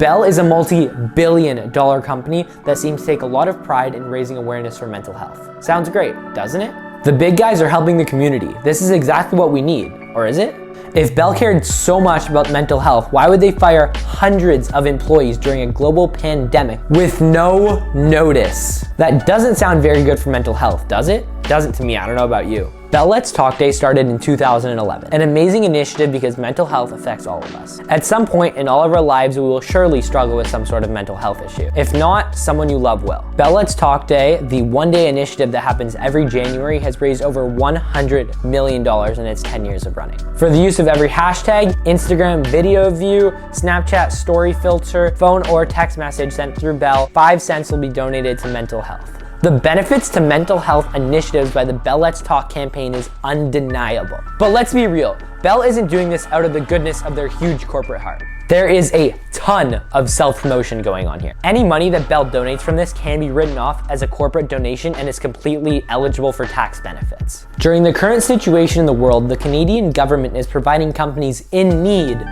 Bell is a multi-billion-dollar company that seems to take a lot of pride in raising awareness for mental health. Sounds great, doesn't it? The big guys are helping the community. This is exactly what we need, or is it? If Bell cared so much about mental health, why would they fire hundreds of employees during a global pandemic with no notice? That doesn't sound very good for mental health, does it? Doesn't to me, I don't know about you. Bell Let's Talk Day started in 2011, an amazing initiative because mental health affects all of us. At some point in all of our lives, we will surely struggle with some sort of mental health issue. If not, someone you love will. Bell Let's Talk Day, the one-day initiative that happens every January, has raised over $100 million in its 10 years of running. For the use of every hashtag, Instagram video view, Snapchat story filter, phone or text message sent through Bell, 5 cents will be donated to mental health. The benefits to mental health initiatives by the Bell Let's Talk campaign is undeniable. But let's be real, Bell isn't doing this out of the goodness of their huge corporate heart. There is a ton of self-promotion going on here. Any money that Bell donates from this can be written off as a corporate donation and is completely eligible for tax benefits. During the current situation in the world, the Canadian government is providing companies in need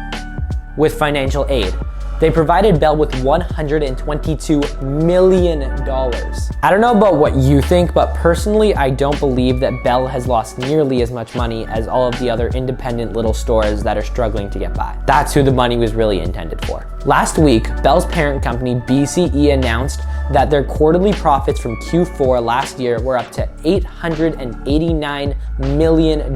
with financial aid. They provided Bell with $122 million. I don't know about what you think, but personally, I don't believe that Bell has lost nearly as much money as all of the other independent little stores that are struggling to get by. That's who the money was really intended for. Last week, Bell's parent company, BCE, announced that their quarterly profits from Q4 last year were up to $889 million.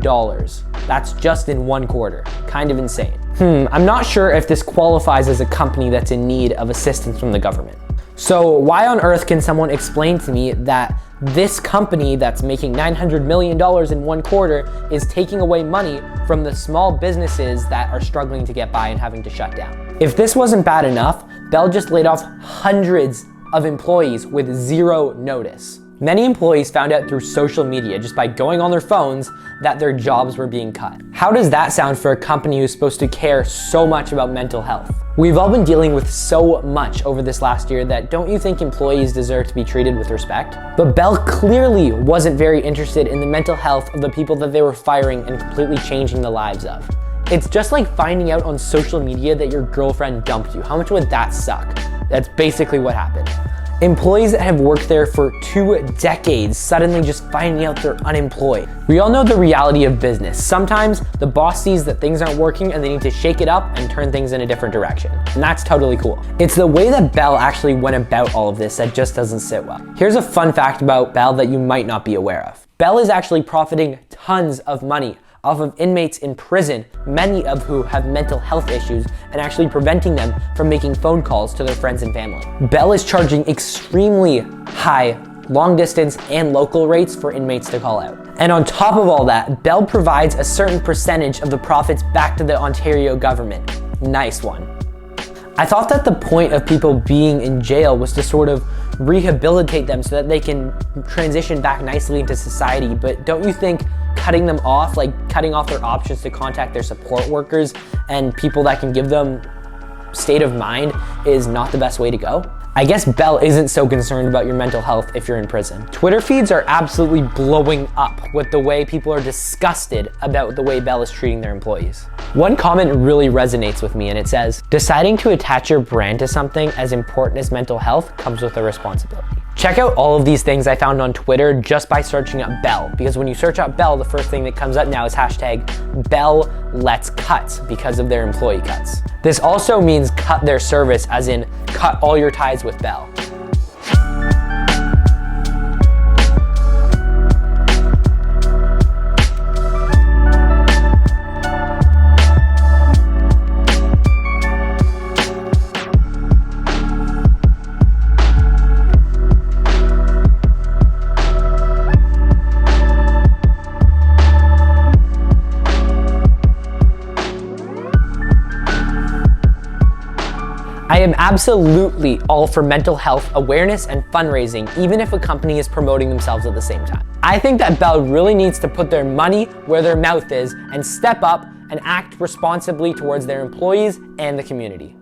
That's just in one quarter. Kind of insane. I'm not sure if this qualifies as a company that's in need of assistance from the government. So why on earth can someone explain to me that this company that's making $900 million in one quarter is taking away money from the small businesses that are struggling to get by and having to shut down? If this wasn't bad enough, Bell just laid off hundreds of employees with zero notice. Many employees found out through social media just by going on their phones that their jobs were being cut. How does that sound for a company who's supposed to care so much about mental health? We've all been dealing with so much over this last year that don't you think employees deserve to be treated with respect? But Bell clearly wasn't very interested in the mental health of the people that they were firing and completely changing the lives of. It's just like finding out on social media that your girlfriend dumped you. How much would that suck? That's basically what happened. Employees that have worked there for 2 decades suddenly just finding out they're unemployed. We all know the reality of business. Sometimes the boss sees that things aren't working and they need to shake it up and turn things in a different direction. And that's totally cool. It's the way that Bell actually went about all of this that just doesn't sit well. Here's a fun fact about Bell that you might not be aware of. Bell is actually profiting tons of money off of inmates in prison, many of who have mental health issues, and actually preventing them from making phone calls to their friends and family. Bell is charging extremely high long distance and local rates for inmates to call out. And on top of all that, Bell provides a certain percentage of the profits back to the Ontario government. Nice one. I thought that the point of people being in jail was to sort of rehabilitate them so that they can transition back nicely into society, but don't you think cutting them off, like cutting off their options to contact their support workers and people that can give them state of mind is not the best way to go? I guess Bell isn't so concerned about your mental health if you're in prison. Twitter feeds are absolutely blowing up with the way people are disgusted about the way Bell is treating their employees. One comment really resonates with me and it says, deciding to attach your brand to something as important as mental health comes with a responsibility. Check out all of these things I found on Twitter just by searching up Bell, because when you search up Bell, the first thing that comes up now is hashtag Bell Let's Cut because of their employee cuts. This also means cut their service, as in cut all your ties with Bell. I am absolutely all for mental health awareness and fundraising, even if a company is promoting themselves at the same time. I think that Bell really needs to put their money where their mouth is and step up and act responsibly towards their employees and the community.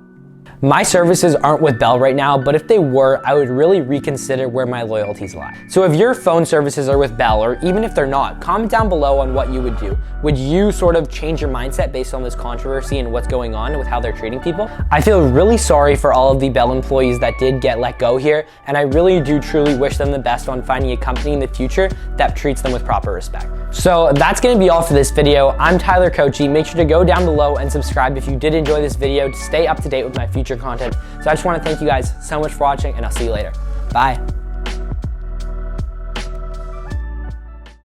My services aren't with Bell right now, but if they were, I would really reconsider where my loyalties lie. So if your phone services are with Bell, or even if they're not, comment down below on what you would do. Would you sort of change your mindset based on this controversy and what's going on with how they're treating people? I feel really sorry for all of the Bell employees that did get let go here, and I really do truly wish them the best on finding a company in the future that treats them with proper respect. So that's gonna be all for this video. I'm Tyler Kochi. Make sure to go down below and subscribe if you did enjoy this video to stay up to date with my future content. So I just wanna thank you guys so much for watching, and I'll see you later. Bye.